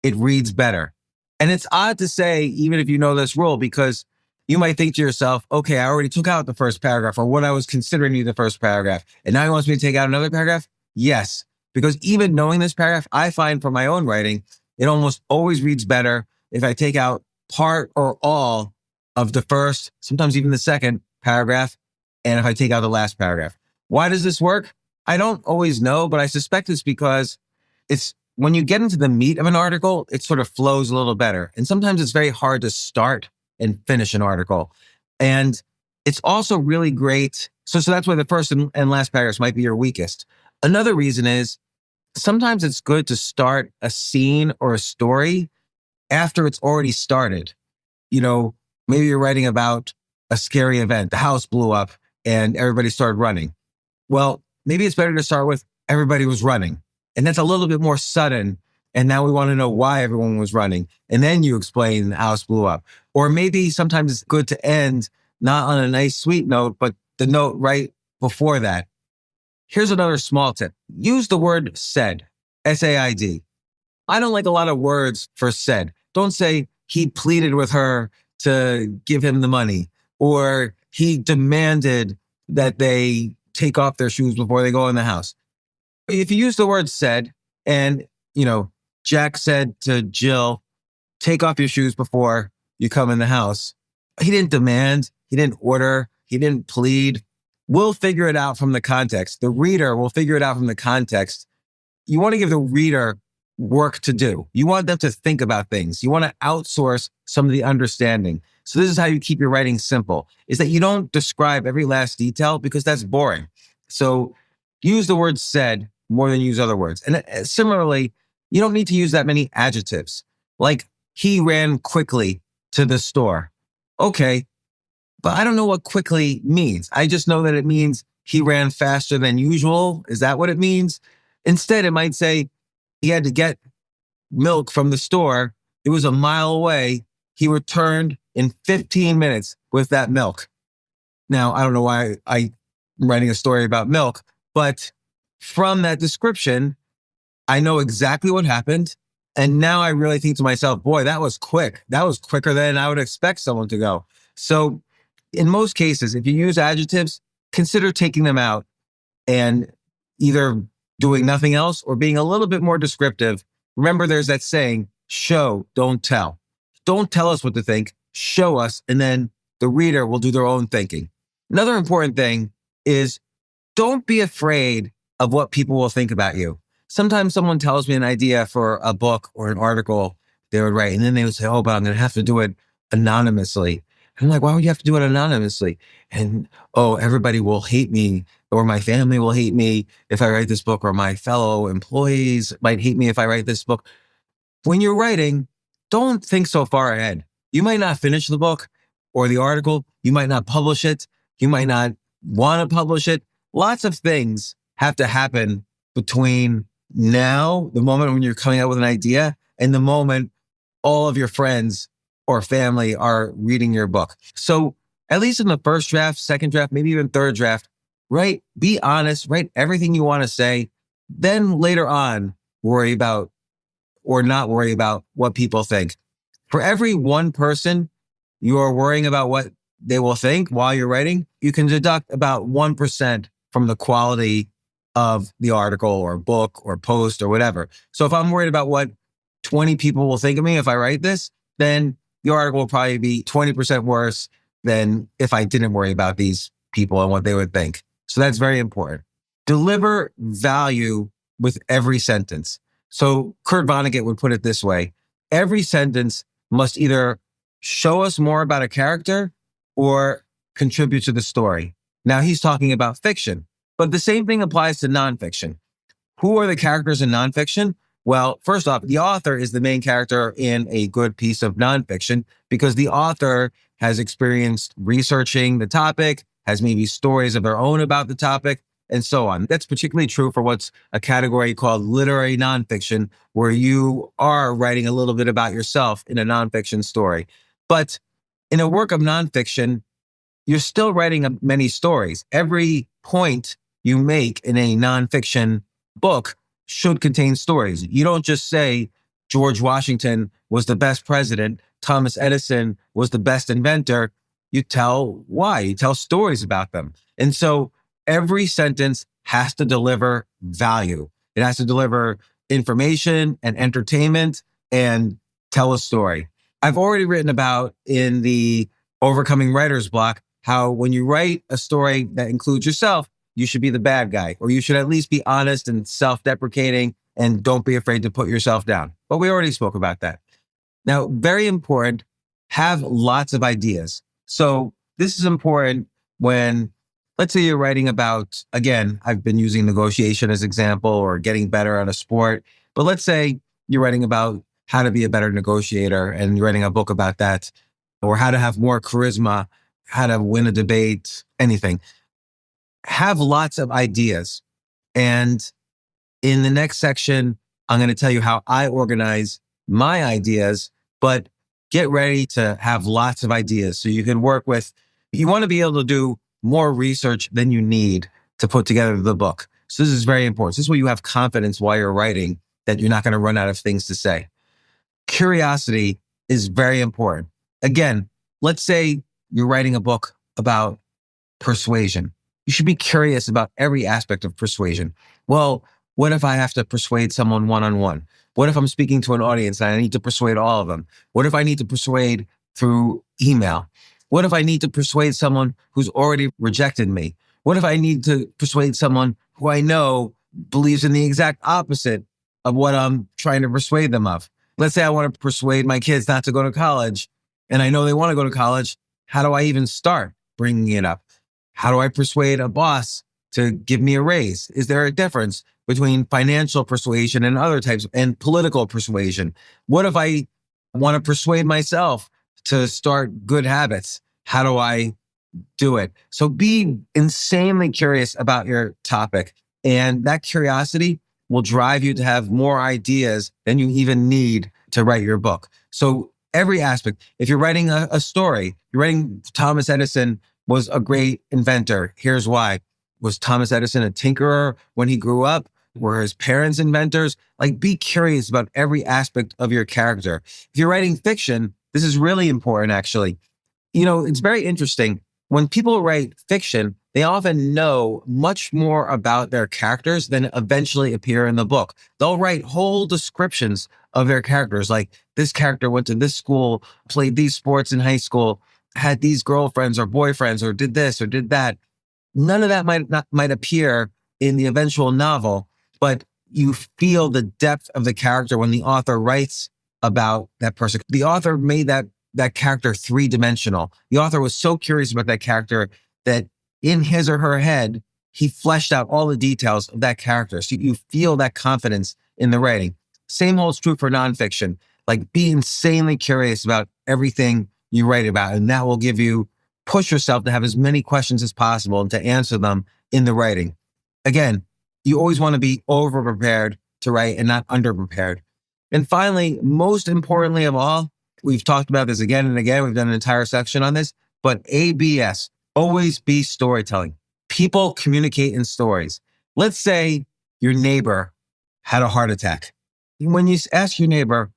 it reads better. And it's odd to say, even if you know this rule, because you might think to yourself, okay, I already took out the first paragraph or what I was considering to be the first paragraph. And now he wants me to take out another paragraph? Yes. Because even knowing this paragraph, I find for my own writing, it almost always reads better if I take out part or all of the first, sometimes even the second paragraph, and if I take out the last paragraph. Why does this work? I don't always know, but I suspect it's because it's when you get into the meat of an article, it sort of flows a little better. And sometimes it's very hard to start and finish an article. And it's also really great. So that's why the first and last paragraphs might be your weakest. Another reason is sometimes it's good to start a scene or a story after it's already started. Maybe you're writing about a scary event. The house blew up and everybody started running. Well, maybe it's better to start with everybody was running. And that's a little bit more sudden. And now we want to know why everyone was running. And then you explain the house blew up. Or maybe sometimes it's good to end not on a nice, sweet note, but the note right before that. Here's another small tip. Use the word said, S-A-I-D. I don't like a lot of words for said. Don't say he pleaded with her to give him the money, or he demanded that they take off their shoes before they go in the house. If you use the word said and, Jack said to Jill, take off your shoes before you come in the house. He didn't demand, he didn't order, he didn't plead. We'll figure it out from the context. The reader will figure it out from the context. You want to give the reader work to do. You want them to think about things. You want to outsource some of the understanding. So this is how you keep your writing simple, is that you don't describe every last detail because that's boring. So use the word said more than use other words. And similarly, you don't need to use that many adjectives. Like, he ran quickly to the store. Okay, but I don't know what quickly means. I just know that it means he ran faster than usual. Is that what it means? Instead, it might say he had to get milk from the store. It was a mile away. He returned in 15 minutes with that milk. Now, I don't know why I'm writing a story about milk, but from that description, I know exactly what happened. And now I really think to myself, boy, that was quick. That was quicker than I would expect someone to go. So in most cases, if you use adjectives, consider taking them out and either doing nothing else or being a little bit more descriptive. Remember, there's that saying, show, don't tell. Don't tell us what to think, show us, and then the reader will do their own thinking. Another important thing is don't be afraid of what people will think about you. Sometimes someone tells me an idea for a book or an article they would write, and then they would say, oh, but I'm going to have to do it anonymously. And I'm like, why would you have to do it anonymously? And, oh, everybody will hate me, or my family will hate me if I write this book, or my fellow employees might hate me if I write this book. When you're writing, don't think so far ahead. You might not finish the book or the article. You might not publish it. You might not want to publish it. Lots of things have to happen between now, the moment when you're coming out with an idea, and the moment all of your friends or family are reading your book. So at least in the first draft, second draft, maybe even third draft, be honest, write everything you want to say. Then later on, worry about or not worry about what people think. For every one person you are worrying about what they will think while you're writing, you can deduct about 1% from the quality of the article or book or post or whatever. So if I'm worried about what 20 people will think of me if I write this, then the article will probably be 20% worse than if I didn't worry about these people and what they would think. So that's very important. Deliver value with every sentence. So Kurt Vonnegut would put it this way: every sentence must either show us more about a character or contribute to the story. Now he's talking about fiction, but the same thing applies to nonfiction. Who are the characters in nonfiction? Well, first off, the author is the main character in a good piece of nonfiction because the author has experienced researching the topic, has maybe stories of their own about the topic, and so on. That's particularly true for what's a category called literary nonfiction, where you are writing a little bit about yourself in a nonfiction story. But in a work of nonfiction, you're still writing many stories. Every point you make in a nonfiction book should contain stories. You don't just say George Washington was the best president, Thomas Edison was the best inventor. You tell why. You tell stories about them. And so every sentence has to deliver value. It has to deliver information and entertainment and tell a story. I've already written about in the Overcoming Writer's Block how when you write a story that includes yourself, you should be the bad guy, or you should at least be honest and self-deprecating and don't be afraid to put yourself down. But we already spoke about that. Now, very important, have lots of ideas. So this is important when, let's say you're writing about, again, I've been using negotiation as example or getting better at a sport, but let's say you're writing about how to be a better negotiator and you're writing a book about that, or how to have more charisma, how to win a debate, anything. Have lots of ideas. And in the next section, I'm going to tell you how I organize my ideas, but get ready to have lots of ideas so you can work with, you want to be able to do more research than you need to put together the book. So this is very important. This is where you have confidence while you're writing that you're not going to run out of things to say. Curiosity is very important. Again, let's say you're writing a book about persuasion. You should be curious about every aspect of persuasion. Well, what if I have to persuade someone one-on-one? What if I'm speaking to an audience and I need to persuade all of them? What if I need to persuade through email? What if I need to persuade someone who's already rejected me? What if I need to persuade someone who I know believes in the exact opposite of what I'm trying to persuade them of? Let's say I want to persuade my kids not to go to college, and I know they want to go to college. How do I even start bringing it up? How do I persuade a boss to give me a raise? Is there a difference between financial persuasion and other types and political persuasion? What if I want to persuade myself to start good habits? How do I do it? So be insanely curious about your topic, and that curiosity will drive you to have more ideas than you even need to write your book. So every aspect, if you're writing a story, you're writing Thomas Edison was a great inventor. Here's why. Was Thomas Edison a tinkerer when he grew up? Were his parents inventors? Like, be curious about every aspect of your character. If you're writing fiction, this is really important, actually. You know, it's very interesting. When people write fiction, they often know much more about their characters than eventually appear in the book. They'll write whole descriptions of their characters, like this character went to this school, played these sports in high school, had these girlfriends or boyfriends, or did this or did that. None of that might appear in the eventual novel, but you feel the depth of the character when the author writes about that person. The author made that character three-dimensional. The author was so curious about that character that in his or her head, he fleshed out all the details of that character. So you feel that confidence in the writing. Same holds true for nonfiction. Like, be insanely curious about everything you write about, and that will give you, push yourself to have as many questions as possible and to answer them in the writing. Again, you always want to be over-prepared to write and not under-prepared. And finally, most importantly of all, we've talked about this again and again. We've done an entire section on this, but ABS, always be storytelling. People communicate in stories. Let's say your neighbor had a heart attack. When you ask your neighbor,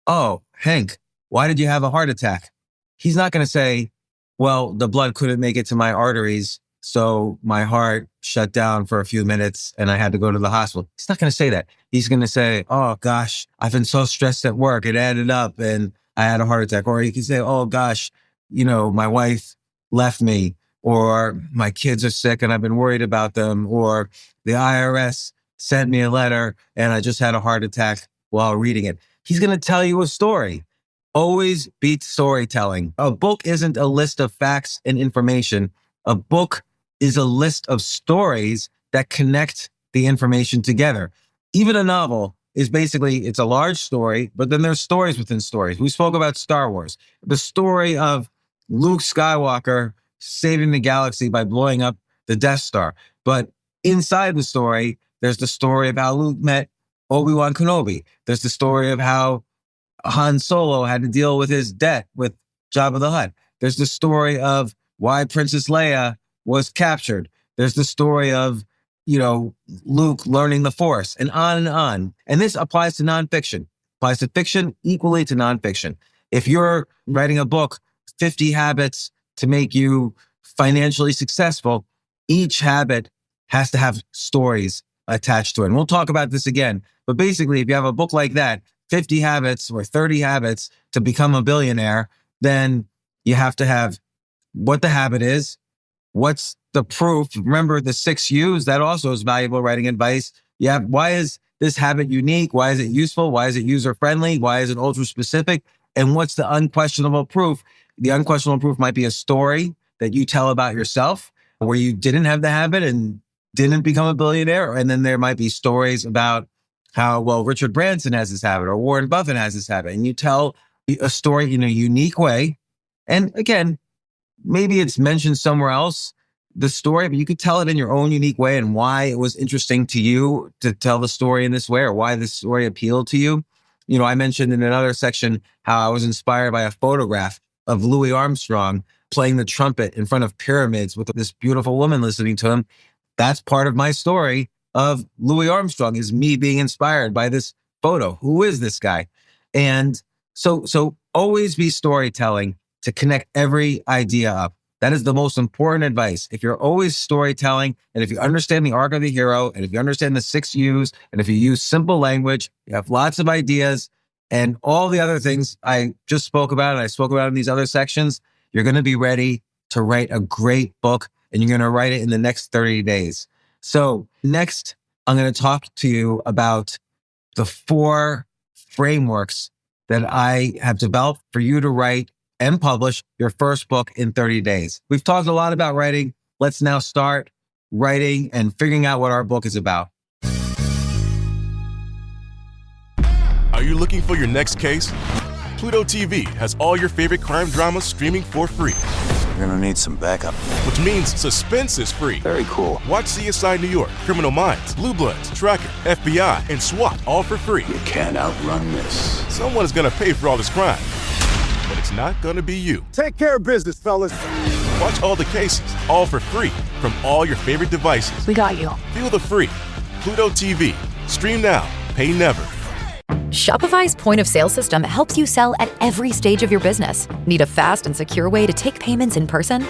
"Oh, Hank, why did you have a heart attack?" He's not going to say, "Well, the blood couldn't make it to my arteries, so my heart shut down for a few minutes and I had to go to the hospital." He's not going to say that. He's going to say, "Oh gosh, I've been so stressed at work. It added up and I had a heart attack." Or he can say, "Oh gosh, my wife left me," or "My kids are sick and I've been worried about them," or "The IRS sent me a letter and I just had a heart attack while reading it." He's going to tell you a story. Always be storytelling. A book isn't a list of facts and information. A book is a list of stories that connect the information together. Even a novel is basically, it's a large story, but then there's stories within stories. We spoke about Star Wars. The story of Luke Skywalker saving the galaxy by blowing up the Death Star. But inside the story, there's the story of how Luke met Obi-Wan Kenobi. There's the story of how Han Solo had to deal with his debt with Jabba the Hutt. There's the story of why Princess Leia was captured. There's the story of, Luke learning the Force, and on and on. And this applies to nonfiction, applies to fiction equally to nonfiction. If you're writing a book, 50 habits to make you financially successful, each habit has to have stories attached to it. And we'll talk about this again. But basically, if you have a book like that, 50 habits or 30 habits to become a billionaire, then you have to have what the habit is, what's the proof. Remember the 6 U's, that also is valuable writing advice. You have, why is this habit unique? Why is it useful? Why is it user-friendly? Why is it ultra-specific? And what's the unquestionable proof? The unquestionable proof might be a story that you tell about yourself where you didn't have the habit and didn't become a billionaire. And then there might be stories about how, well, Richard Branson has this habit or Warren Buffett has this habit. And you tell a story in a unique way. And again, maybe it's mentioned somewhere else, the story, but you could tell it in your own unique way and why it was interesting to you to tell the story in this way or why this story appealed to you. You know, I mentioned in another section how I was inspired by a photograph of Louis Armstrong playing the trumpet in front of pyramids with this beautiful woman listening to him. That's part of my story of Louis Armstrong, is me being inspired by this photo. Who is this guy? And so always be storytelling to connect every idea up. That is the most important advice. If you're always storytelling, and if you understand the arc of the hero, and if you understand the 6 U's, and if you use simple language, you have lots of ideas, and all the other things I just spoke about, and I spoke about in these other sections, you're going to be ready to write a great book, and you're going to write it in the next 30 days. So next, I'm going to talk to you about the 4 frameworks that I have developed for you to write and publish your first book in 30 days. We've talked a lot about writing. Let's now start writing and figuring out what our book is about. Are you looking for your next case? Pluto TV has all your favorite crime dramas streaming for free. You're gonna need some backup. Which means suspense is free. Very cool. Watch CSI New York, Criminal Minds, Blue Bloods, Tracker, FBI, and SWAT all for free. You can't outrun this. Someone's gonna pay for all this crime. But it's not gonna be you. Take care of business, fellas. Watch all the cases, all for free, from all your favorite devices. We got you. Feel the free. Pluto TV. Stream now. Pay never. Shopify's point of sale system helps you sell at every stage of your business. Need a fast and secure way to take payments in person?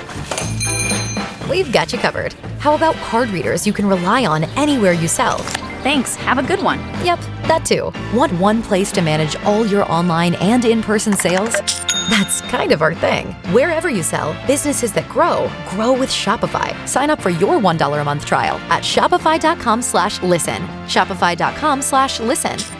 We've got you covered. How about card readers you can rely on anywhere you sell? Thanks. Have a good one. Yep, that too. Want one place to manage all your online and in-person sales? That's kind of our thing. Wherever you sell, businesses that grow with Shopify. Sign up for your $1 a month trial at shopify.com/listen. Shopify.com/listen.